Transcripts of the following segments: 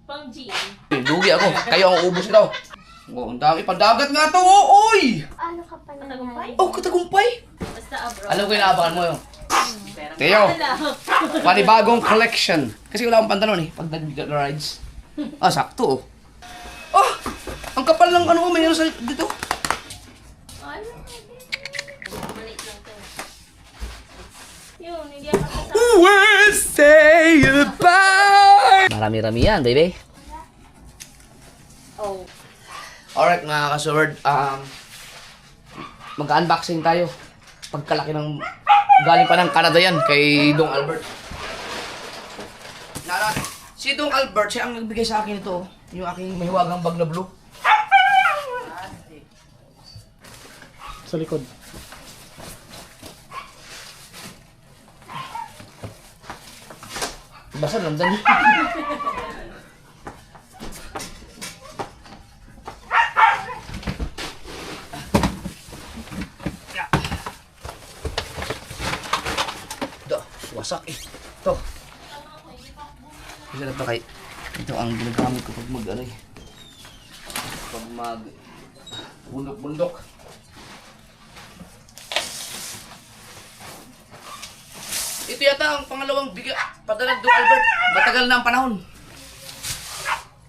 Pang G. Lugi ako. Kayo ang uubos ito. Oh, ang dami. Pandagat nga to. Oh, oy! Ano ka pa Katagumpay? Oh, katagumpay. Basta abroad. Alam ko yung inaabangan mo yun. Perang Teo. wala. Panibagong collection. Kasi wala akong pantalon eh. Pag nag-rides. Ah, sakto oh. Ah! Ang kapal ng ano ko. May ano sa dito. Ano? Maliit lang to. Yun, hindi ako kasama. We'll say goodbye! Marami-rami yan, baby. Oh. Alright mga ka-sword, mag-unboxing tayo. Pagkalaki ng galing pa ng Canada yan kay Dong Albert. Si Dong Albert, siya ang nagbigay sa akin ito. Yung aking mahiwagang bag na blue. Sa likod. Basta lamdan. Ito, wasak eh. Ito. Isa na ito kay... Ito ang ginagamit ko pag mag-ano eh. Pag mag... Bundok-bundok. Ito yata ang pangalawang padala do Albert. Matagal na ang panahon.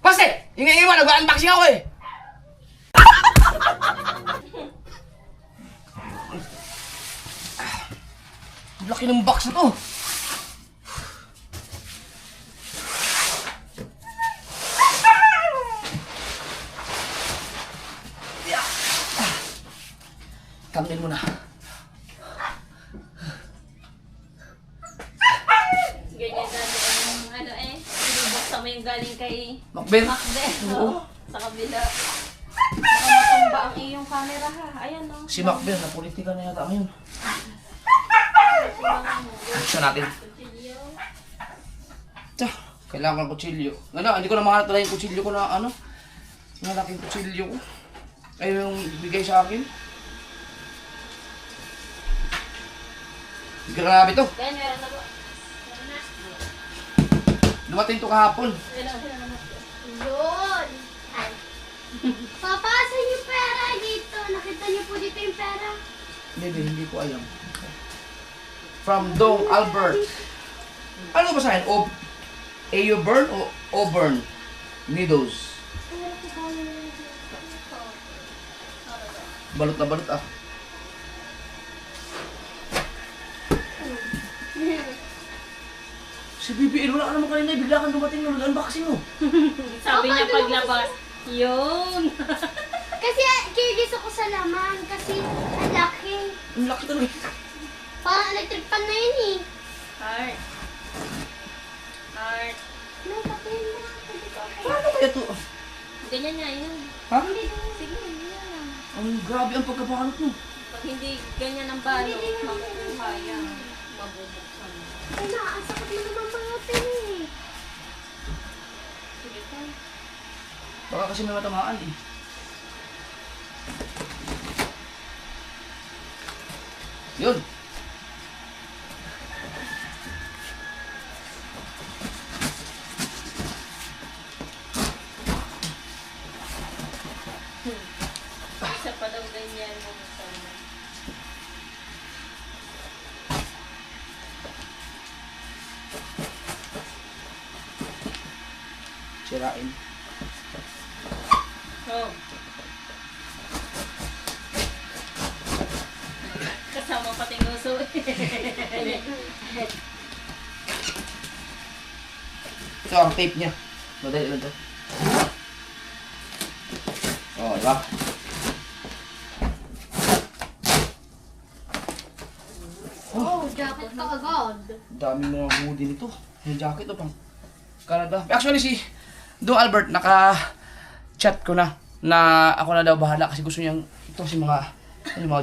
Kasi, ingay-iwan, nag-unboxing ako eh. Laki ng box na to. Yeah. Kamil mo na. Ganyan dati ang ano eh. Binubuksan mo yung galing kay Macbeth. Macbeth. Oo. Sa kabila. Nakatumba ang iyong camera ha. Ayan no. Si Macbeth, na politika na yata ngayon. Action natin. Ito, kailangan ko ng kutsilyo. Ano, hindi ko na makahanap talaga yung kutsilyo ko na ano. Yung malaking kutsilyo ko. Ay, yung bigay sa akin. Grabe to. Kaya meron na ba? Dumating to kahapon. Yun. Ay. Papa, saan yung pera dito? Nakita niyo po dito yung pera? Hindi ko alam. From Dong Albert. Ano ba sa akin? Auburn o Auburn? Meadows. Balot na balot ah. Si BBL, wala ka naman kanina. Bigla kang dumating nung nag-unboxing mo. Sabi niya paglabas. Yun. Kasi curious ako sa laman. Kasi ang laki. Ang laki talaga. Parang electric pan na yun eh. Heart. Heart. No, pati yun na. Paano kaya to? Ganyan nga yun. Ha? Sige, ganyan lang. Ang grabe ang pagkabalot mo. Pag hindi ganyan ang balot, makukuha yan. Mabubuksan mo. Ay na, ang sakit mo naman mga pera eh. Sige pa. Baka kasi may matamaan eh. Yun. Isa pa daw ganyan bubuksan mo. Sirain. Oh. Kasama pati nguso. Ito ang tape niya. Madali lang to. Oh, diba? Oh, jacket ka agad. Dami mga hoodie nito. Yung jacket o pang Canada. Actually si Dong Albert naka-chat ko na ako na daw bahala kasi gusto niyang ito si mga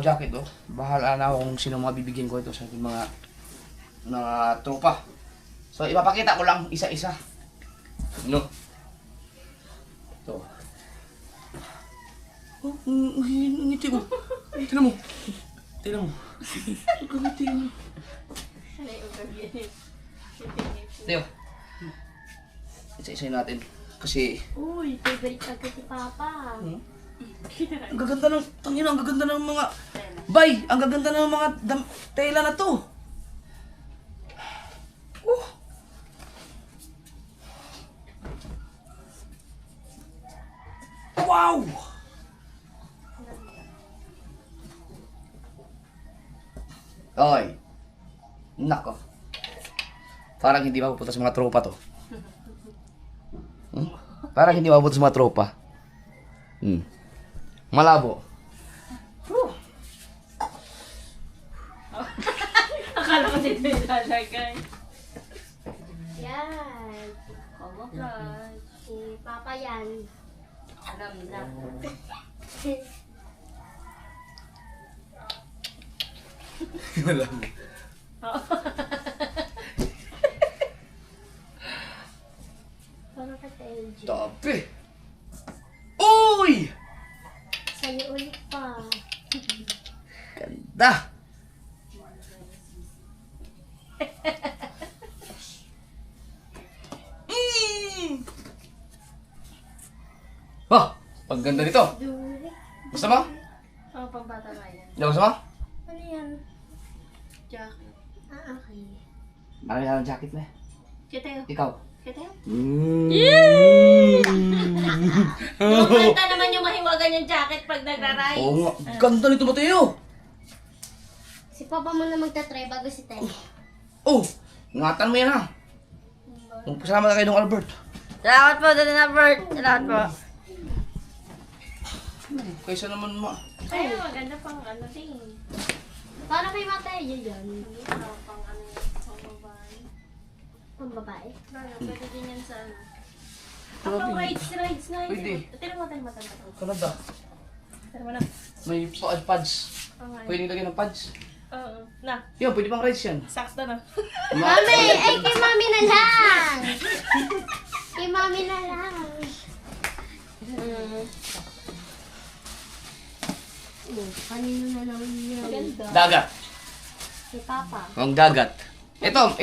jacket oh. Bahala na ako kung sino mga bibigyan ko ito sa ating mga tropa. So ipapakita ko lang isa-isa. No. Ito. Oh, ngiti ko. Tingnan mo. Tingnan mo. Ngiti mo. Teo. Isa-isa natin. Kasi, Uy, favorite agad si Papa. ang gaganda ng, tangina, ang gaganda ng mga, bay, ang gaganda ng mga tela na to. Oh. Wow! Oy. Nako. Parang hindi mapupunta sa mga tropa to. Hmm? Parang hindi mapupunta sa mga tropa. Hmm. Malabo. Akala ko dito ilalagay. Yan. Kamuklat. Si Papa yan. Alam na. Malabo. Parang ka LG. Tabi. Uy! Sa'yo ulit pa. Ganda. Oh, ang ganda nito. Duri. Gusto mo? Oh, pambata na yan. Gusto mo? Ano yan? Jacket. Ah, okay. Marami na ng jacket na. Kita yun. Ikaw. Kita yun. Mm. naman yung mahiwagan yung jacket pag nagra-ride. Oo nga. Ganda nito, Mateo. Si Papa mo na magta-try bago si Tay. Oh, ingatan mo yan ha. Magpasama na kayo ng Albert. Salamat po, Daddy Albert. Salamat po. Kaysa naman Ay, maganda pang ano din. Para may matay yan. Pang ano yung pang babae. Pang babae. Pwede din yan sa ano. Grabe. Pang rides na yun. Pwede. Tira mo. Canada. Tira mo na. May pads. Okay. Pwede lagyan ng pads. Oo. Na, Yan, pwede pang rides yan. sakto na. Mami! Ay, kay Mami na lang! Kay Mami na lang. Kanino na lang yun? Maganda. Dagat. Si Papa. Ang dagat. Ito.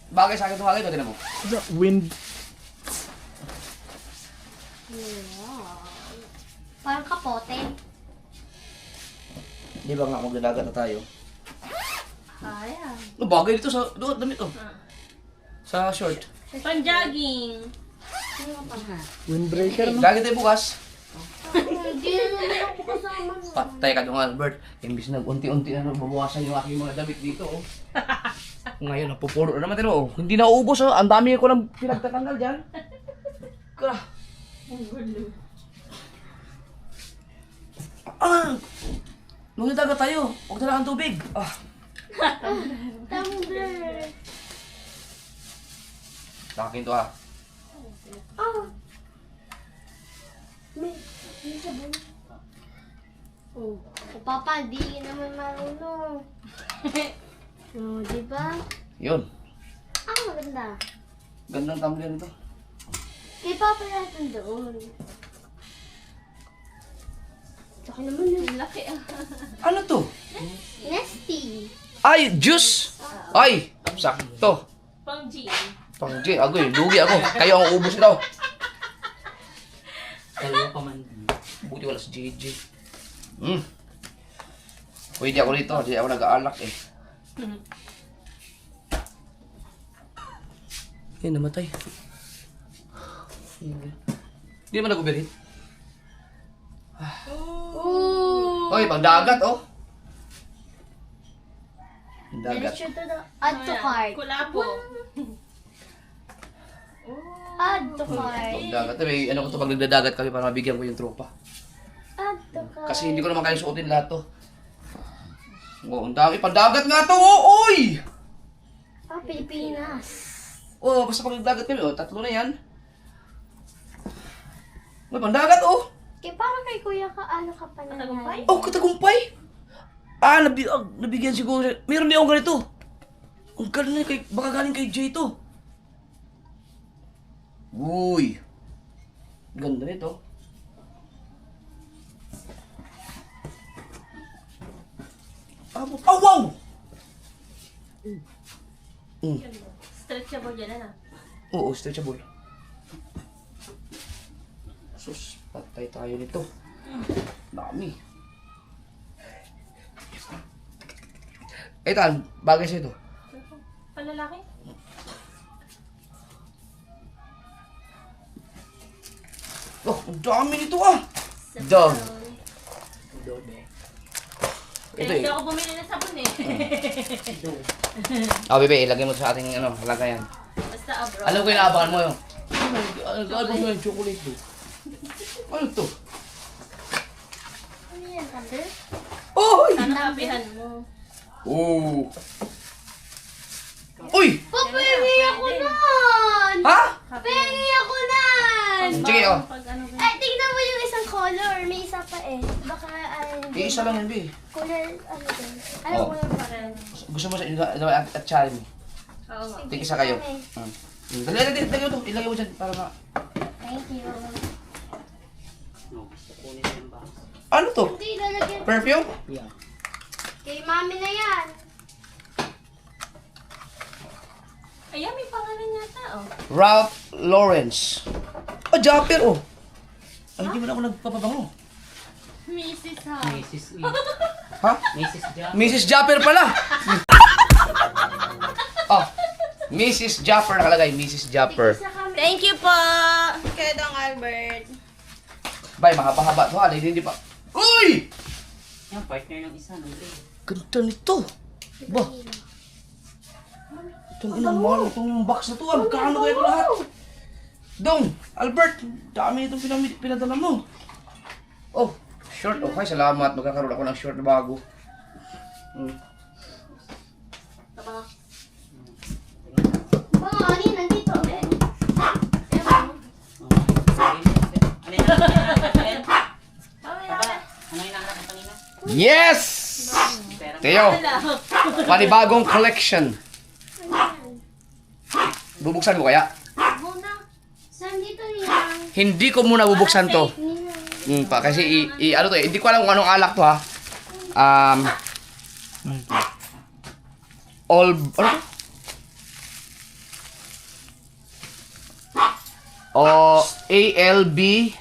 Bagay sa akin itong bagay ito. Tinan mo. Wind. Wow. Parang kapote. Di ba nga magdadagat na tayo? Kaya. No, bagay dito sa damit oh. Sa short. Pang jogging. Ano pa? Windbreaker, no? Lagi tayo bukas. Hindi na naman ako kasama nun. Patay ka dong Albert. Imbis na unti-unti na babawasan yung aking mga damit dito oh. Ngayon, napupuno na naman tayo oh. Hindi na uubos oh. Ang dami ko lang pinagtatanggal dyan. Kah. Ah! Nung dagat tayo, huwag na lang ang tubig. Ah. Tumbler. Sa akin to ah. Oh. May sabon. Oh. O Papa, di naman marunong. Oh, di ba? Yun. Ah, maganda. Gandang tumbler nito. Kay Papa natin doon. Saka naman yun. Laki ah. Ano to? Nesty. Ay, juice! Ay, sakto. Pang jean. Pang J, agoy, lugi ako. Kayo ang ubos ito. Dalawa pa man. Buti wala si JJ. Pwede ako dito, hindi ako nag-aalak eh. Yan, namatay. Hindi naman nag-uberit. Ooh. Oy, pang dagat oh. Pang dagat. Diretso to the add to cart. Kulapo. Add to cart. Pang dagat. May ano ko to pag nagdadagat kami para mabigyan ko yung tropa. Add to cart. Kasi hindi ko naman kaya suotin lahat to. Oh, ang dami. Pang dagat nga to oh, oy! Ah, Pilipinas. Oh, basta pag nagdagat kami, oh, tatlo na yan. May pang dagat oh. Kaya parang kay Kuya ka, ano ka pa na Katagumpay? Oh, katagumpay! Ah, nabigyan siguro siya. Meron din akong ganito. Ang galing kay, baka galing kay Jay to. Uy! Ganda nito. Oh, wow! Stretchable yan na. Oo, stretchable. Sus, patay tayo nito. Dami. Ito, bagay sa ito. Palalaki? Oh, ang dami nito ah. Dog. Ito Kaya hindi eh. ako bumili ng sabon eh. Oh, bebe, ilagay mo sa ating ano, lagayan. Basta abroad. Alam ko yung naabangan mo yun. Ano mo yung chocolate to? Ano to? Ano yan, Thunder? Oy! Sana kapihan mo. Oh! Uy! Papahingi ako nun! Ha? Pahingi ako nun! Sige, oh. Pag ano ba? Ay, tignan mo yung isang color. May isa pa eh. Baka, Iisa lang yun, be. color, ano din. Ano, Oh. color pa rin. Gusto mo sa at challenge mo. Oo nga. Tig isa kayo. Dali mo to. Ilagay mo dyan para ma... Thank you. Ano to? Hindi, lalagyan. Perfume? Kay mami na yan. Ayan, may pangalan yata oh. Ralph Lawrence. Oh, Japper, oh. Ay, hindi mo na ako nagpapabango. Mrs. Ha. Mrs. E. Ha? Mrs. Jack. Mrs. Japper pala. Oh, Mrs. Japper nakalagay. Mrs. Japper. Isa kami. Thank you po, kay Dong Albert. Bay, mahaba-haba to ha. Hindi pa. Uy! Yung partner ng isa. Ganda nito. Ba? Itong inang mahal itong box na to. Ang kano kaya ito lahat? Dong, Albert, dami itong pinadala mo. Oh, short. Okay, salamat. Magkakaroon ako ng short na bago. Tama. Mga ani, nandito. Ano yung nakalap mo kanina? Yes! Teo, panibagong collection. Bubuksan mo kaya? Muna. Saan dito niya? Hindi ko muna bubuksan to. Kasi ano to eh, hindi ko alam kung anong alak to ha. All, ano to? O, A-L-B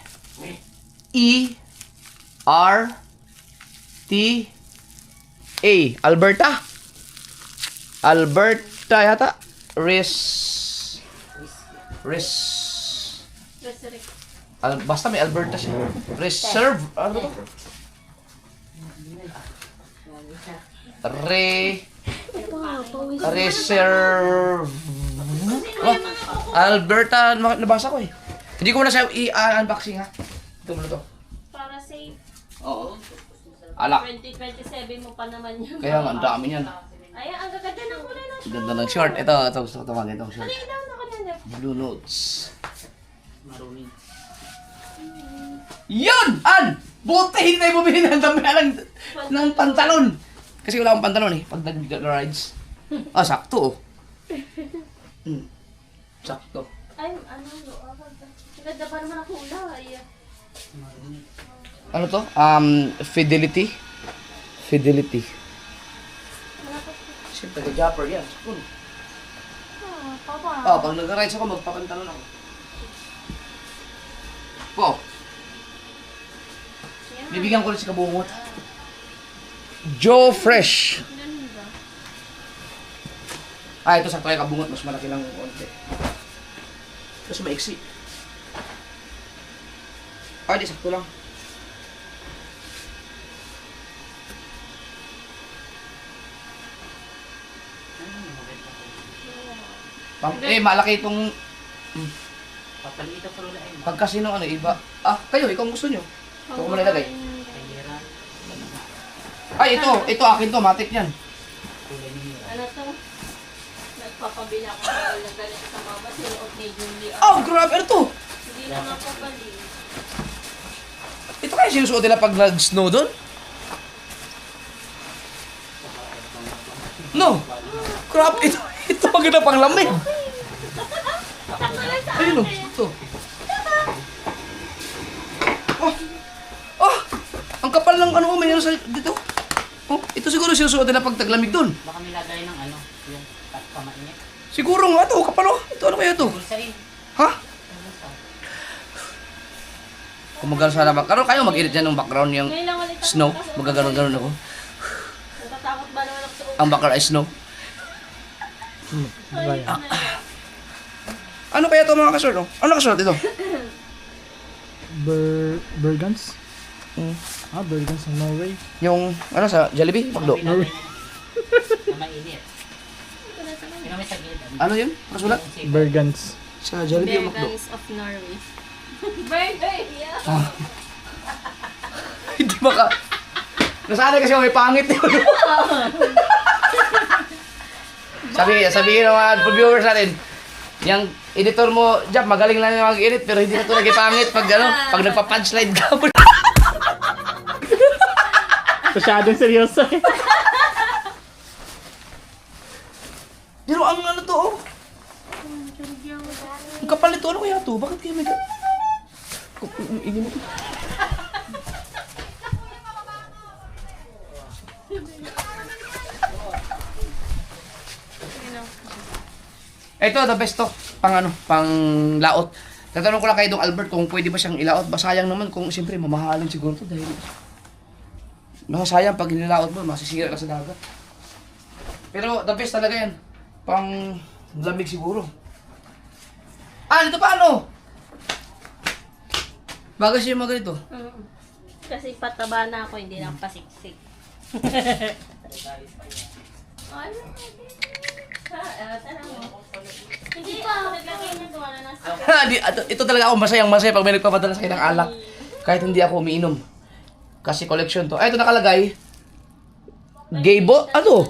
E-R-T-A. Alberta? Alberta yata? Basta may Alberta siya. Reserve. Ano to? Reserve. Oh, Alberta, nabasa ko eh. Hindi ko na siya i-unboxing ha. Ito mo na to. Para safe. Oo. Alak. 2027 mo pa naman yun. Kaya nga, ang dami niyan. Ay, ang gaganda ng kulay na siya. Ganda ng short. Ito, gusto ko tawagin itong short. Ano yung daw na kanina? Blue Notes. Marumi. Yun! An! Buti hindi tayo bumili ng damihan ng pantalon. Kasi wala akong pantalon eh. Pag nag-rides. Ah, sakto oh. Sakto. Ay, ano, ang ganda pa naman ang kulay. Ano to? Fidelity. Fidelity. Siyempre, taga-japper yan. Sakto. Papa. Pag nag-rides ako, magpapantalon ako. Po. Bibigyan ko rin si Kabungot. Joe Fresh. Ah, ito sakto kay Kabungot. Mas malaki lang yung konti. Mas maiksi. Ah, di sakto lang. Malaki itong Papalita sa rula eh. pagkasi ng ano, iba. Ah, kayo, ikaw ang gusto nyo. Ito ko muna ilagay. Kayera. Ay, ito akin to, matik yan. Kulay ni Mira. Ano to? Nagpapabili ako ng ganito sa mama. Sinuot ni Julie. Oh, grabe, ano to? Hindi ko nga papali. Ito kaya sinusuot nila pag nag-snow doon? No! Crap! Ito maganda pang lamig! Ayun o, ito. Oh! Oh! Ang kapal ng ano, may ano sa dito. Oh, ito siguro sinusuot nila pag taglamig doon. Baka may lagay ng ano, yung kamay niya. Siguro nga ito, kapal oh. Ito ano kaya ito? Bulsa rin. Ha? Bulsa. Kung magano sana background, kayo mag-edit dyan ng background yung Ngayon lang ulit ako snow. nakasuot. Magaganon-ganon ako. Natatakot ba naman ako sa ulo? Ang background ay snow. Baya. Ano kaya ito mga kasort? Ano kasort ito? Bergans? Hmm. Bergans sa Norway. Yung, ano sa Jollibee? Pakdo. Na mainit. Sino may sagid? Ano yun? Kasulat? Bergans. Sa Jollibee yung Makdo. Bergans of Norway. Burger, yeah. Hindi baka... Nasanay kasi ako may pangit yun. Sabihin ng mga viewers natin, yung editor mo, Jap, magaling lang yung mag-edit, pero hindi na ito naging pangit pag, pag nagpa-punchline ka. Masyadong seryoso eh. Pero ang ano to, oh. Ang kapal nito, ano kaya to? Bakit kaya may... Ini mo to. Ito, the best to. Pang ano, pang laot. Tatanong ko lang kay Dong Albert kung pwede ba siyang ilaot. Basayang naman kung siyempre mamahalin siguro to dahil masasayang pag inilaot mo, masisira ka sa dagat. Pero the best talaga yan. Pang lamig siguro. Dito pa ano? Bagay siya yung mga ganito. Kasi pataba na ako, hindi lang pasiksik. Ano? Tanong mo. Hindi pa. Naglagay na doon na nasa. Ito talaga ako masayang-masaya pag may nagpapadala sa akin ng alak. Kahit hindi ako umiinom. Kasi collection to. Ito nakalagay. Gaybot? Ano?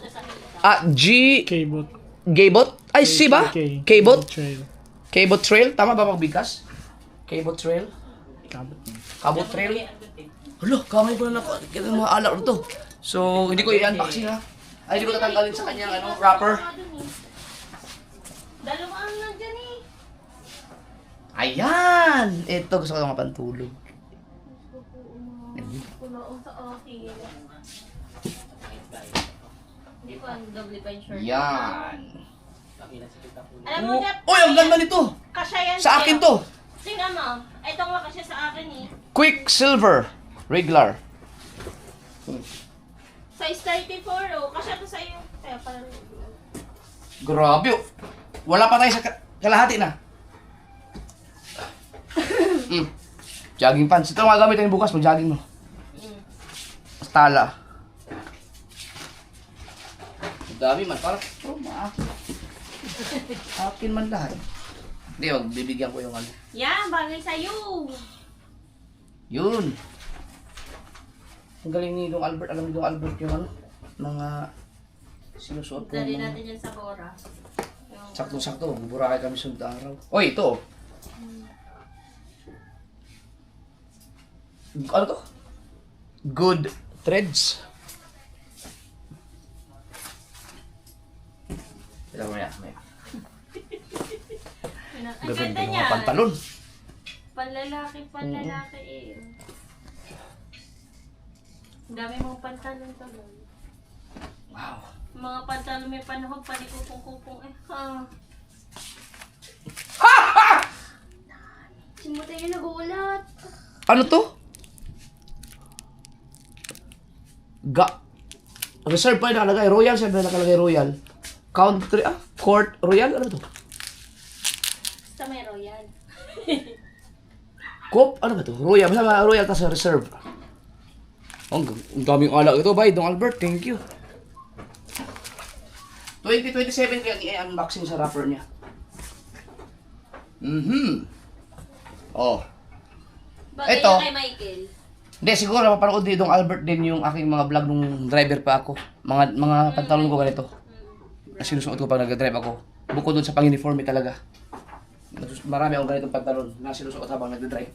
K-bot. Gaybot? Ay, C ba? K. Gaybot? Trail. Gaybot Trail? Tama ba pagbigkas? Gaybot Trail? Kabot. Kabot Trail? Hala, kamay ko na ng mga alak nito. So, hindi ko i-unboxing ha. Ay, hindi ko tatanggalin sa kanyang wrapper. Dalawang nandyan eh. Ayan! Ito, gusto ko mga pantulog. Kumaong sa akin. Hindi ko ang doble pa yung shirt. Yan. Alam mo, Jap, Uy, ang ganda nito! kasya yan Sa akin to! Tingnan mo. Ito nga kasya sa akin eh. Quicksilver. Regular. Size 34 oh. Kasya to sa'yo. Kaya pala. Grabe oh. Wala pa tayo sa kalahati na. Jogging pants. Ito ang mga gamit natin bukas pag jogging mo. Stala. Ang dami man. Parang, akin man lahat. Hindi, bibigyan ko yung ano. Yan, bagay sa'yo. Yun. Ang galing ni Dong Albert. Alam ni Dong Albert yung ano, mga sinusuot ko. Dali natin yan sa Bora. Sakto-sakto. Buburakay kami sunod araw. Oy, ito. Ano to? Good threads. Ito mo yan. Ang ganda ng niya. mga pantalon. Panlalaki eh. Ang dami mong pantalon to. Wow. Mga pantalon may panahon, palikupong-kupong eh. Simutay yung nagulat. Ano to? Reserve pa yung nakalagay. Royal, siyempre nakalagay Royal. Country, Court Royal? Ano to? Basta may royal. Coop? Ano ba to? Royal. Basta Royal tas Reserve. Ang daming alak ito, bye. Dong Albert, thank you. 2027 kaya i-unboxing sa wrapper niya. Oh. Bagay Ito. na kay Michael. Hindi, siguro mapanood ni Dong Albert din yung aking mga vlog nung driver pa ako. Mga pantalon ko ganito. Na sinusuot ko pag nag-drive ako. Bukod dun sa pang-uniforme talaga. Marami akong ganitong pantalon na sinusuot habang nag-drive.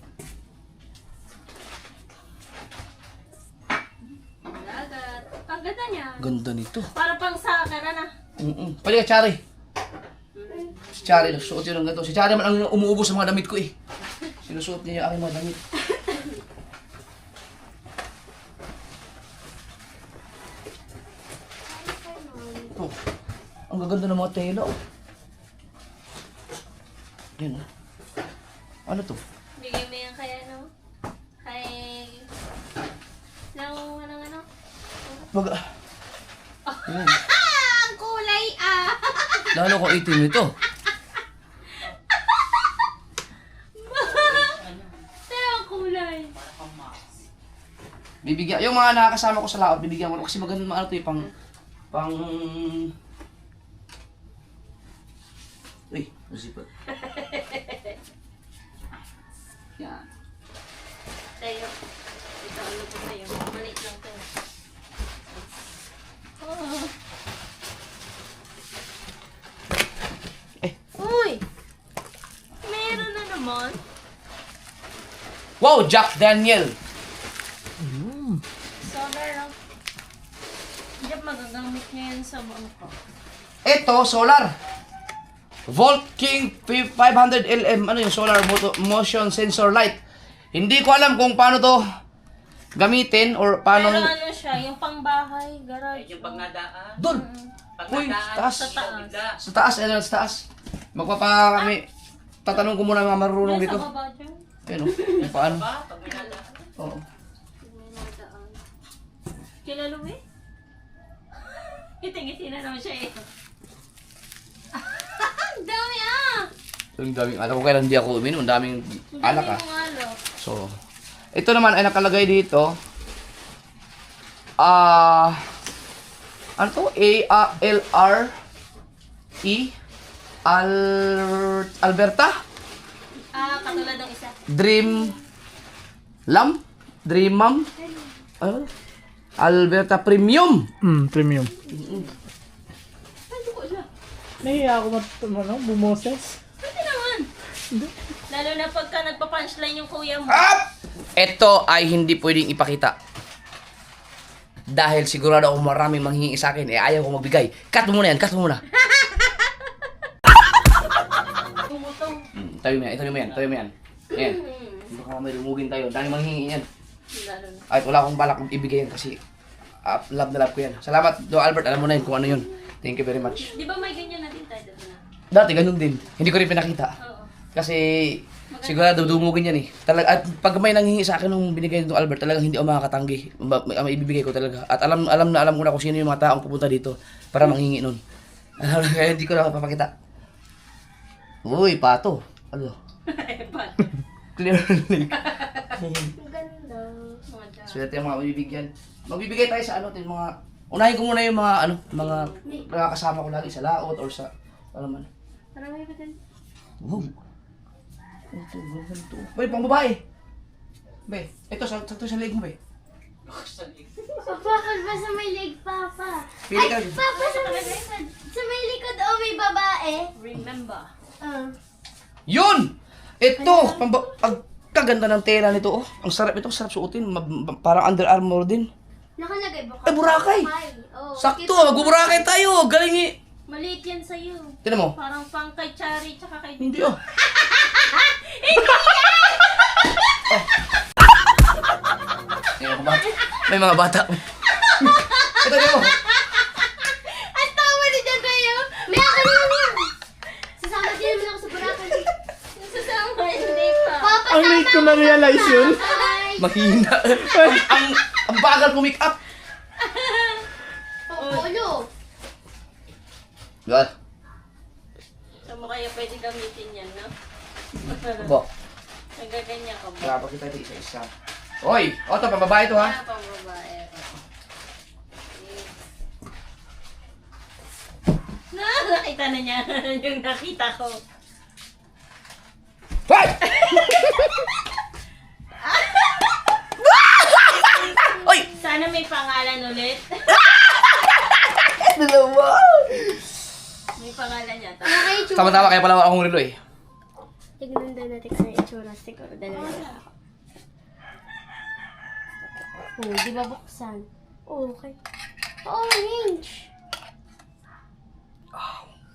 Dagat. Ang ganda niya. Ganda nito. Para pang sakara na. Pwede ka, Chari. Si Chari, nagsuot yun ng ganito. Si Chari man ang umuubos sa mga damit ko eh. Sinusuot niya yung aking mga damit. Oh, ang gaganda ng mga tela oh. Yan oh. Ano to? Bigay mo yan kaya no? Kay... Ano? Wag. Ang kulay Lalo ko itim ito. Pero ang kulay. Bibigyan, yung mga nakakasama ko sa laot, bibigyan ko kasi maganda ano to pang Uy, masipot. Yan. Tayo. Ito ano po tayo. Maliit lang to. Oh. Uy! Meron na naman. Wow, Jack Daniel. Solar lang. Hindi magagamit niya yan sa mga ko. Ito, solar. Volt King 500 LM. Ano yung solar motion sensor light? Hindi ko alam kung paano to gamitin or paano... Pero ano siya, yung pangbahay, garage. Yung pag nadaan. Doon! Pag Uy, nadaan, taas. Sa taas. bigla. Sa taas, ano, sa taas. Kami, tatanong ko muna mga marunong Nasa dito. baba dyan. Ayun, oh. Paano? Ba? Pag may nadaan. Oo. May nadaan. Kila Louie? Ngiti-ngiti na naman siya eh. Ang dami Ang daming, alam ko kailan hindi ako uminom, ang daming alak ah. Ang dami ng alak. So, ito naman ay nakalagay dito. Ano to? A-L-R-E Alberta Katulad ng isa. Dream Mom ano? Alberta Premium. Premium. Nahiya ako bumoses. Pwede naman. Lalo na pagka nagpa-punchline yung kuya mo. Ito ay hindi pwedeng ipakita. Dahil sigurado ako maraming manghihingi sa akin, ayaw ko magbigay. Cut mo muna yan, cut mo muna. Tumutong. Tayo mo yan. Ayan. Baka may lumugin tayo, dahil manghihingi yan. Lalo na. Ay, wala akong balak ibigay yan kasi love na love ko yan. Salamat, Do Albert, alam mo na yun kung ano yun. Thank you very much. Di ba may ganyan na din tayo dito na? Dati, ganun din. Hindi ko rin pinakita. Oo. Kasi sigurado dumugin yan eh. At pag may nanghingi sa akin nung binigay nito Albert, talagang hindi ako makakatanggi. Ibibigay ko talaga. At alam ko na kung sino yung mga taong pupunta dito para manghingi nun. Kaya hindi ko na papakita. Uy, pato. Ano? Clearly. Ganda. Swerte yung mga mabibigyan. Magbibigay tayo sa ano, mga... Unahin ko muna yung mga mga nakakasama ko lagi sa laot or sa... Ano man. Parang may batin. Wow. Ito. Bay, pang babae. Bay, ito, sakto sa leg mo, bay. Papa, kalba sa may leg, Papa. Pili ka. Papa, sa may likod. Sa may likod, may babae. Remember. Yun! Ito! Pagkaganda ng tela nito, oh. Ang sarap ito, sarap suotin. Parang Under Armour din. Nakalagay ba? Ay, Boracay! Oh, Sakto, mag-Boracay tayo! Galing eh! Maliit yan sa'yo. Tinan mo. Parang pang kay Chari tsaka kay... Hindi oh. May mga bata. Ito din mo. Ang tawa ni dyan kayo. May ako naman yun. Sasama din naman ako sa Boracay. Sasama, hindi pa. Papa, Ang late ko na-realize yun. Bye. Mahina. ang bagal pumick up. Ulo. Yan. Saan mo kaya pwede gamitin yan, no? Bo. Nagaganyan ka ba? Wala pa kita ito isa-isa. Oy! Oto, pababae to ha. Kaya pang babae. Nakita na niya yung nakita ko. Hoy! Oy! Sana may pangalan ulit. Dalawa! May pangalan yata. Tama-tama, kaya pala akong relo eh. Tignan daw natin sa itsura. Siguro, dalawa na. Oh, di ba buksan? Oh, okay. Orange!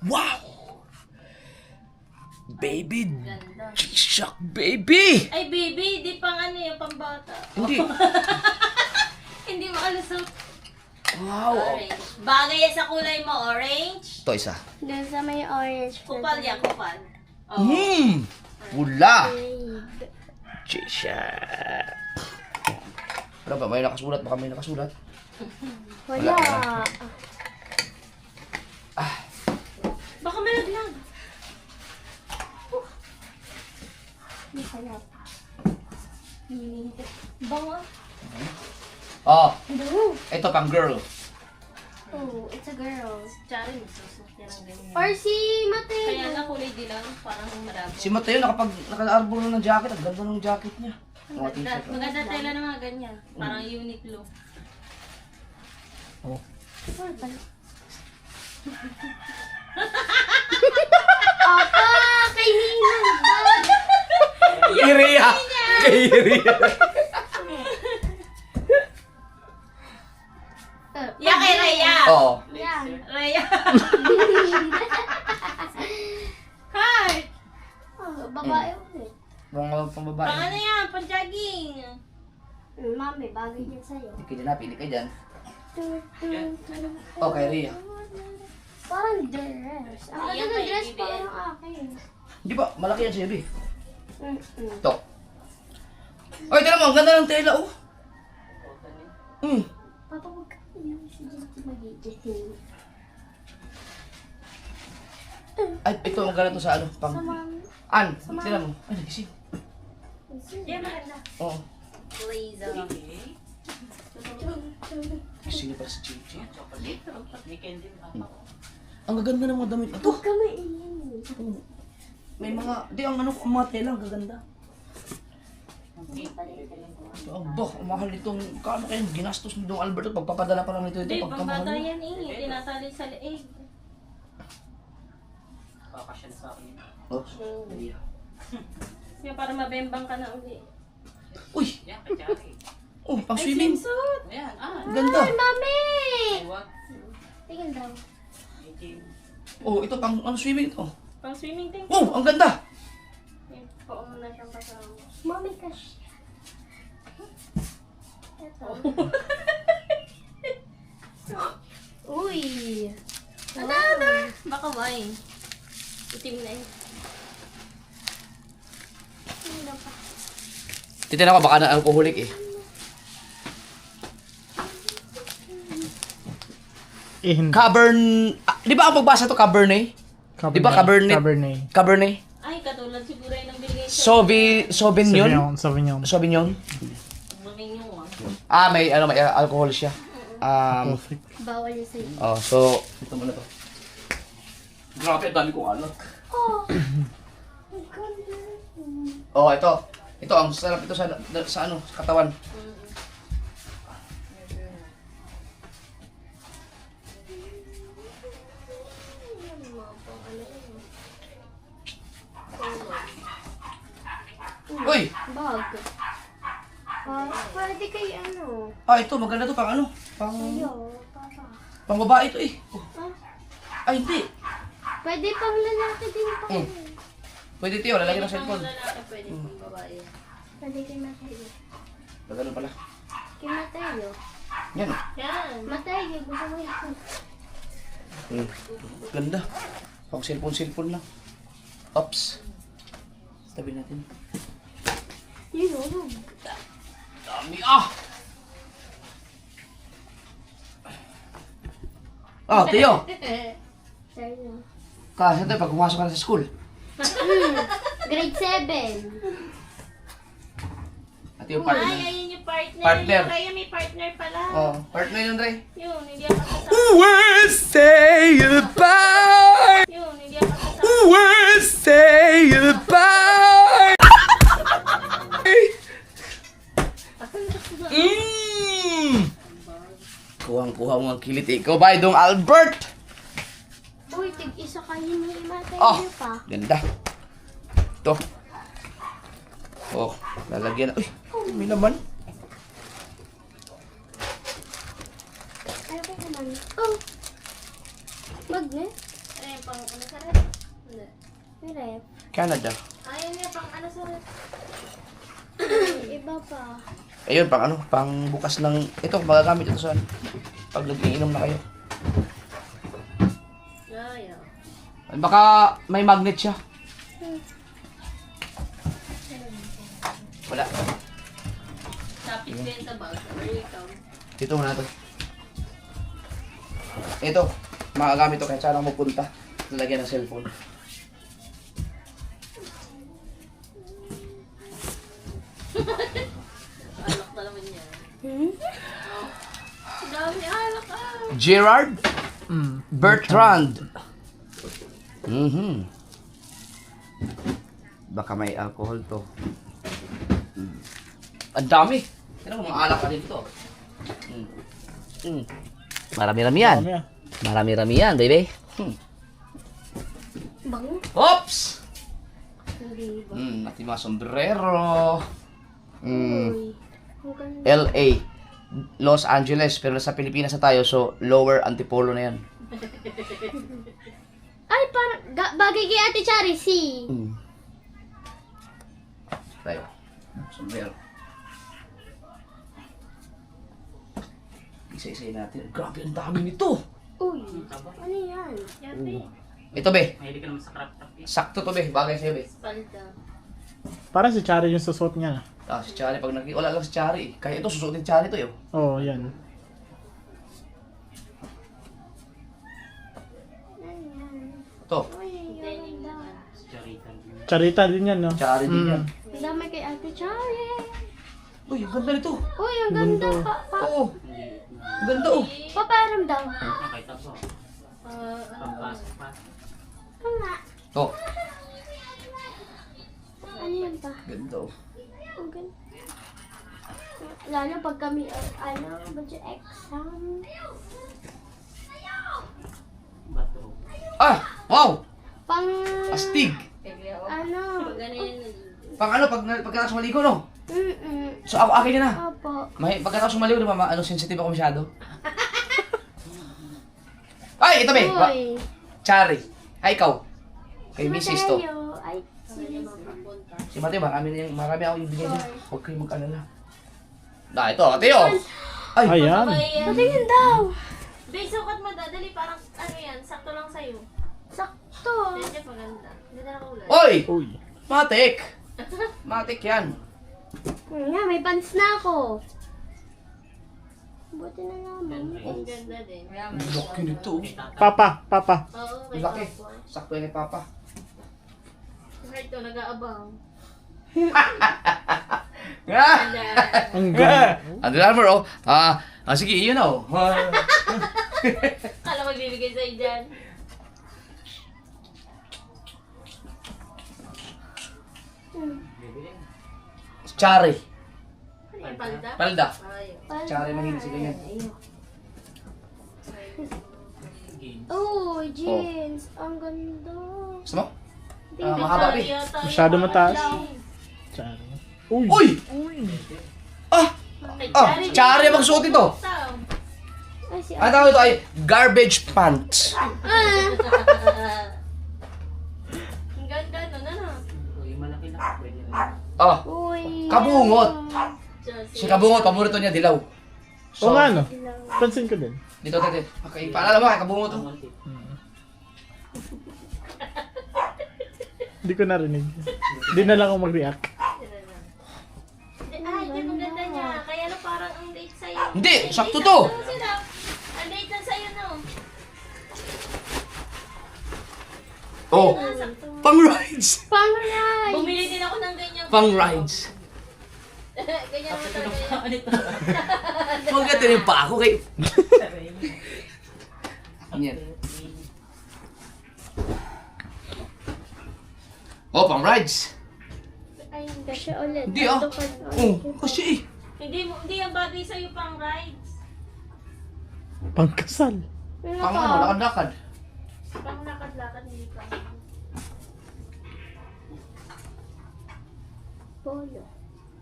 Wow! Baby! Ganda. G-Shock baby! Ay, baby, di pang ano yung pambata. Hindi. Hindi makalusot. Wow! Orange. Bagay yan sa kulay mo, orange. Ito isa. Doon sa may orange. Kupal yan, kupal. Oh. Pula! T-shirt. Ano ba? May nakasulat? Baka may nakasulat? Wala. Baka may naglag. Hindi kaya. Bango. Oh, No. ito pang girl. Oh, it's a girl. Tsara, nagsusot niya ng ganyan. Or si Kaya Mateo. na kulay dilaw, parang marabo. Si Mateo naka-arbor na ng jacket. Ang ganda ng jacket niya. Mga t-shirt. oh. Maganda tela ng mga ganyan. Parang Uniqlo. Oh. Or pala. Papa, kay Ninang ba? Kay Rhea! Kay Rhea! Ya kay Raya! Oo. Yan. Raya! Hi! Oh, babae ulit. Mga pambabae. Pang ano yan? Pang jogging! Mami, bagay yan sa'yo. Hindi ka dyan na, pili ka dyan. Oh, kay Rhea. Parang dress. Ang ganda Ayan, ng kay dress BBM. parang akin. Di ba? Malaki yan siya, Bi. Mm-mm. Ito. Oy, tignan mo. Ang ganda ng tela, oh. Papa, huwag ka yun. Si Justin magigising. Ay, ito. Ang ganda to sa ano. Pang... Sa mami. An, tignan mo. Ay, nagising. Yan, maganda. Oo. Blazer. Gising pa si Chichi. Chocolate. May candy pa. Ang gaganda ng mga damit na to. Huwag ka maingin. May mga... Di, ang ano, ang mga tela. Ang gaganda. Aba, ang mahal nitong... Kano kayo? Ginastos ni Dong Alberto. Pagpapadala pa lang nito Hindi, ito. pambata Pagkamahal. yan eh. Tinatali sa leeg. Kakasyan sa akin. Oh, Rhea. Kaya para mabembang ka na uli. Uy! Yan, kay Jackie. Oh, pang swimming. Swimsuit! Ayan, Ganda. Ay, mami! Iwag. Tingin daw. 18. Oh, ito pang ano swimming ito. Pang swimming tank. Oh, ang ganda. Yan, poong na siyang kasama. Mami kasi. Ito. Uy! Another! Baka wine. Itim na eh. Ano pa? Titignan ko baka na alcoholic eh. Hindi. Di ba ang pagbasa to Cabernet? Di ba Cabernet? Cabernet. Cabernet? Ay, katulad siguro yung binigay sa Sauvignon? Sauvignon. Sauvignon? Mamingyo May ano, may alcohol siya. Perfect. Bawal yung sa'yo. Oh, so ito muna to. Grabe, ang dami kong anak. Oh! Ang ganda. Oh, ito. Ito ang sarap ito sa ano, sa katawan. Uy! Bag. Pwede kay ano. Ito maganda to pang ano? Ayo, papa. Pang babae ito eh. Oh. Ay, hindi. Pwede pang lalaki din pa. Pwede tiyo, lalagyan ng cellphone. Pwede pang babae. Pwede kay Mateo. Ganun pala. Kay Mateo. Yan. Yan. Mateo, gusto mo yan. Ganda. Pang cellphone lang. Oops. Tabi natin. Yun, ano? Dami ah! Oh, Tiyo. Sa'yo. Kasi ito, pag pumasok ka na sa school. Grade 7. At yung Ay, partner. ayun yung partner. Partner. Yung Raya may partner pala. Oh, partner yun, Dre. Yun, hindi ako kasama. We'll say goodbye! Yun, hindi ako kasama. We'll say goodbye! Kuhang-kuha mo ang kilit eh. Ikaw ba, Dong Albert? Uy, tig-isa kayo ni Mateo Oh, pa. ganda. Ito. Oh, lalagyan. Uy, may naman. Ano ba naman? Oh! Magnet? Ay, pang ano sa red? Hindi. May ref. Canada. Ayun nga, pang ano sa red? Iba pa. Ayun, pang ano, pang bukas ng... Ito, magagamit ito sa... Pag nag-iinom na kayo. Yeah. Baka may magnet siya. Wala. Shopee benta ba? Or ikaw? Dito muna to. Ito, magagamit to kahit saan ako magpunta. Lalagyan ng cellphone. Alak na naman yan. Ang dami alak ah. Gerard Bertrand. Baka may alcohol to. Ang dami. Tignan mo, mga alak pa dito. Marami-rami yan. Dami ah. Marami-rami yan, baby. Bango. Oops! Hindi ba? Natin mga sombrero. Uy. Ang ganda. LA. Los Angeles. Pero nasa Pilipinas na tayo, so lower Antipolo na yan. Ay, parang bagay kay Ate Chari, si. Tayo. Sombrero. Isa-isay natin. Grabe, ang dami nito. Uy, ano yan? Yate. Ito, be. Mahilig ka naman sa crop top eh. Sakto to, be. Bagay sa'yo, be. Palda. Parang si Chari yung susot niya. Ah, si Chari, pag wala lang si Chari. Kaya ito, susuotin si Chari to, yun. Oo, oh, yan. Ito. Uy, ang ganda. Si Charita. Charita din yan, no? Chari din yan. Ang dami kay Ate Chari. Uy, ang ganda nito. Uy, ang ganda. Oo. Ang ganda, oh. Paparam daw. Nakita ko. Pampasok pa. Oo nga. Ito. Ano yan pa? Ganda, oh. Ang ganda. Lalo pag kami, budget exam. Bato. Ah! Wow! Pang, Astig! Kaya ako. ano? Pag ano yun. Pag ano, pagkatapos maligo, no? Mm-mm. So, ako, akin na. Opo. Pagkatapos maligo, di ba, sensitive ako masyado? Ay, ito, be. Uy. Chari. Ay, ikaw. Kay Si Mrs. to. Mateo. Ay, si Si Mateo, marami ako ibigay niya. Huwag kayong mag-alala. Na, ito, Mateo. Ay, Ayan. Patingin daw. Babe, sukat mo dadali. Parang ano yan. Sakto lang sa'yo. Sakto. Hindi maganda. Hindi na nakulay. oy! Uy. Matik! Matik yan. Nga, may pants na ako. Buti na naman. Ang ganda din. Ang laki nito. Papa, papa. Oo, Ang may laki. kapwa. Sakto yan ni Papa. Right to, nag-aabang. Nga! Ang ganda. Under Armour, oh. Sige, yun, oh. Kala ko bibigay sa'yo dyan. Chari. Ano yung palda? Palda. Ayaw. Chari, mahilig sa ganyan. Oh, jeans. Ang ganda. Gusto mo? Mahaba, be. Masyado mataas. Chari. Uy. Uy! Ah! Ay, Chari ang magsuot ito. Ay, si Ang tawag ito ay garbage pants. Ang ganda nun, ano? Uy, malaki na. Pwede na. Oh, Uy. kabungot. Si kabungot, paborito niya, dilaw. Oo nga, no? Pansin ko din. Dito, dito. Okay, paalala mo, kay kabungot to. Muntik. Hindi ko narinig. Hindi na lang ako mag-react. Ay, di maganda niya. Kaya ano parang ang date sa'yo. Hindi, sakto to. Ano sila? Ang date na sa'yo, no? Oh, pang rides. Pang ride. Bumili din ako ng ganyan. Pang rides. Ganyan naman talaga yan. Huwag ka yung pa ako kay... Yan. Oh, pang rides. Ay, kasi ulit. Hindi ah. Oh, kasi eh. Hindi ang bagay sa'yo pang rides. Pangkasal. Pang ano, lakad-lakad. Pang lakad-lakad, hindi pa. Polo.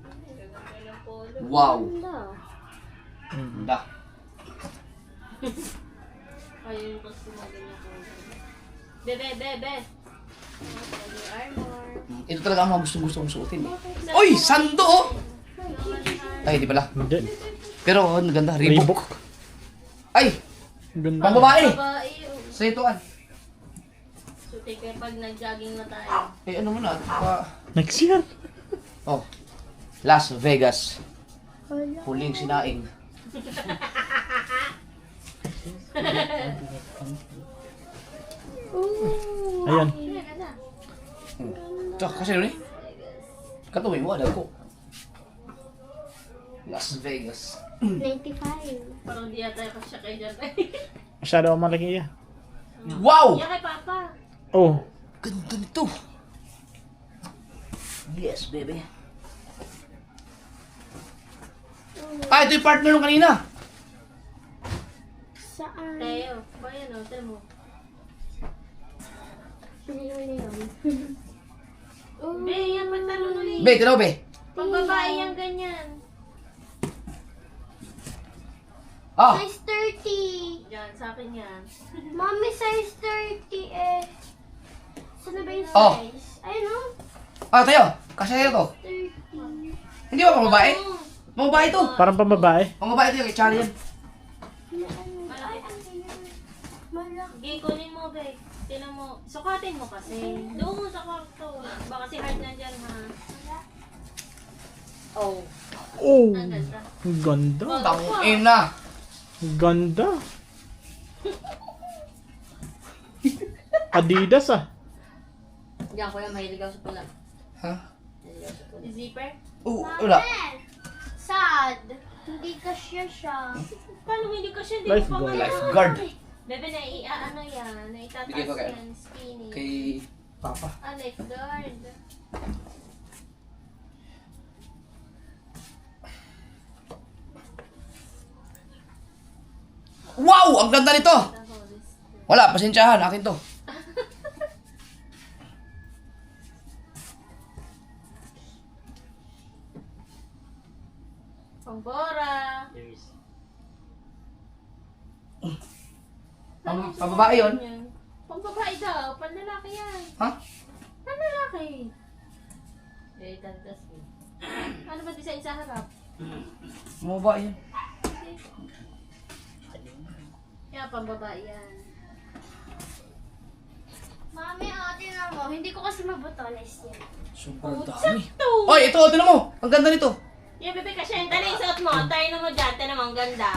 Gaganda ng polo. Wow. Ganda. Ganda. Kaya yung gusto mo ganyan polo. Bebe. Under Armour. Ito talaga ang mga gustong-gusto kong suotin. Uy, sando oh! Ay, di pala. Hindi. Pero ang ganda, Reebok. Reebok. Ay, Ang ganda. pang babae. Babae, oh. Sa ituan. So, take care pag nag-jogging na tayo. Eh, ano mo na, pa... Next year. Oh. Las Vegas. Huling sinaing. Ayan. Ito, kasi nun eh. Katuloy mo, alam ko. Las Vegas. 95. Parang di yata ako siya kay Jan. Masyado akong malaki yan. Wow! Yan kay Papa. Oh. Ganda nito. Yes, baby. Ah, ito yung partner nung kanina. Saan? Teo. Ba yan o, tira mo. Pinili mo na yun. Be, yan pantalon ulit. Be, tinaw be. Pag babae yan ganyan. Ah, Size 30. Yan, sa akin yan. Mommy, size 30 eh. Saan na ba yung Oh. size? Ayun o. ah, tayo. Kasi tayo to. 30. Hindi ba pang babae? Pang babae to. Parang pambabae. Pang babae to yung kay Charlie yan. Malaki. Malaki. Sige, kunin mo, be. Tinan mo. Sukatin mo kasi. Doon mo sa kwarto. Baka si Hard nandyan, ha? Oh. Oh. Ang ganda. Ang ganda. Tangin na. Ang ganda. Adidas ah. Diyan ko lang, mahilig ako sa pula. Ha? Zipper? Oo, wala. Sad. Hindi kasya siya. Paano hindi ko siya? Hindi ko pa Lifeguard. Lifeguard. Bebe, ano yan? Naitataas Bigay ko kay- yan. Skinny. Kay Papa. Ah, lifeguard. Wow! Ang ganda nito! Wala, pasensyahan. Akin to. Pangbora. There's Pang babae yun. Pangbabae daw. Panlalaki yan. Ha? Panlalaki. Eh, tantas mo. Ano ba design sa harap? Pang babae yun. Kaya pangbabae yan. Mami, tingnan mo. Hindi ko kasi mabotones yan. Sobrang dami. Sakto! Oy, ito, tingnan mo. Ang ganda nito. Yan, bebe, kasi yung tali suot mo. Tayo na mo dyan. Tinan mo, ang ganda.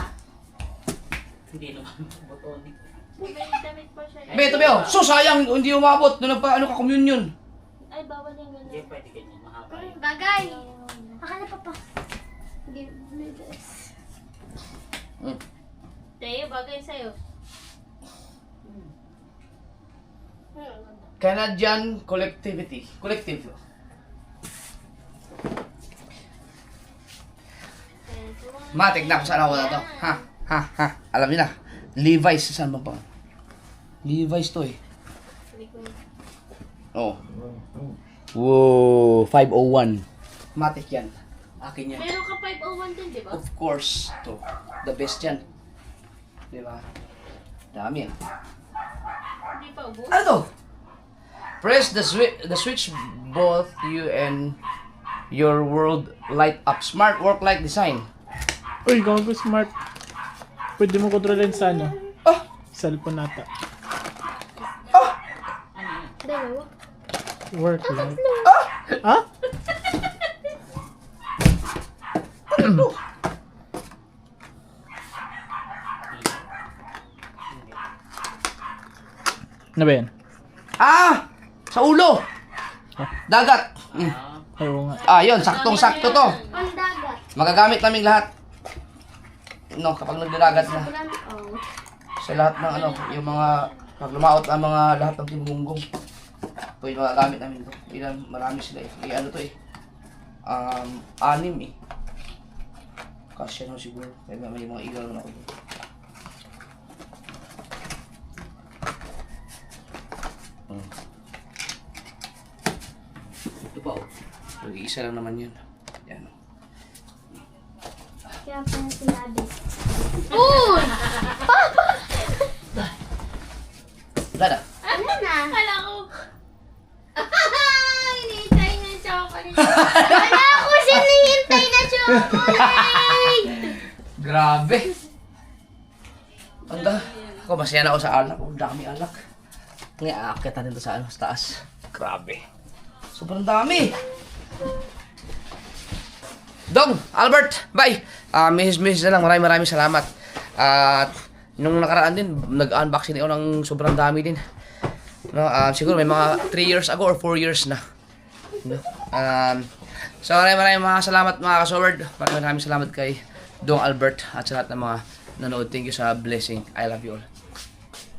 hindi naman buton. Bebe, damit pa siya. Be, ito be, oh. So, sayang, hindi umabot. Nung nagpa, ano ka, communion. Ay, bawal yung ganda. Hindi pwede ganyan, mahaba yun. Bagay. Akala pa pa. Hindi. Tayo, bagay sa'yo. Canadian Collectivity. Collective. Matik na kung saan ako na to. Ha? Ha? Ha? Alam niyo na. Levi's. Saan ba pa? Levi's to eh. Oh. Whoa. 501. Matik yan. Akin yan. Meron ka 501 din, di ba? Of course. To. The best yan. Diba? Dami yan. Hindi pa ubos. Ano to? Press the switch, both you and your world light up. Smart work light design. Uy, gago smart. Pwede mo kontrolin sa ano? Ah! Cellphone nata. Ah! Dalawa. Work light. Ah! Ah? Ano ba yan? Ah! Sa ulo! Dagat! Mm. Ah, Ayaw nga. Ah, yun. Saktong-sakto to. Ang dagat. Magagamit namin lahat. No, kapag nagdadagat na. Bulan, oh. Sa lahat ng ano, yung mga, pag lumaot ang mga lahat ng tinugunggong. Ito yung magagamit namin to. Ilan, marami sila eh. Eh, ano to eh. 6 eh. Kasya na siguro. Kaya may mga ilaw na ako dito. Ito pa oh. Mag-iisa lang naman yun. Yan. Kaya pa na sinabi. Uy! Wala na. Ano na? Kala ko. Hinihintay niya yung chocolate. Wala ako sinihintay na chocolate! Grabe. Anda. Ako, masaya na ako sa alak. Ang dami alak. Ngayon, aakyat natin ito sa, ano, sa taas. Grabe. Sobrang dami. Dong, Albert, bye! Miss na lang, maraming salamat. At nung nakaraan din, nag-unboxing ako ng sobrang dami din. No, siguro may mga 3 years ago or 4 years na. No? So maraming mga salamat mga ka-Sword. Maraming salamat kay Dong Albert at sa lahat ng mga nanood. Thank you sa blessing. I love you all.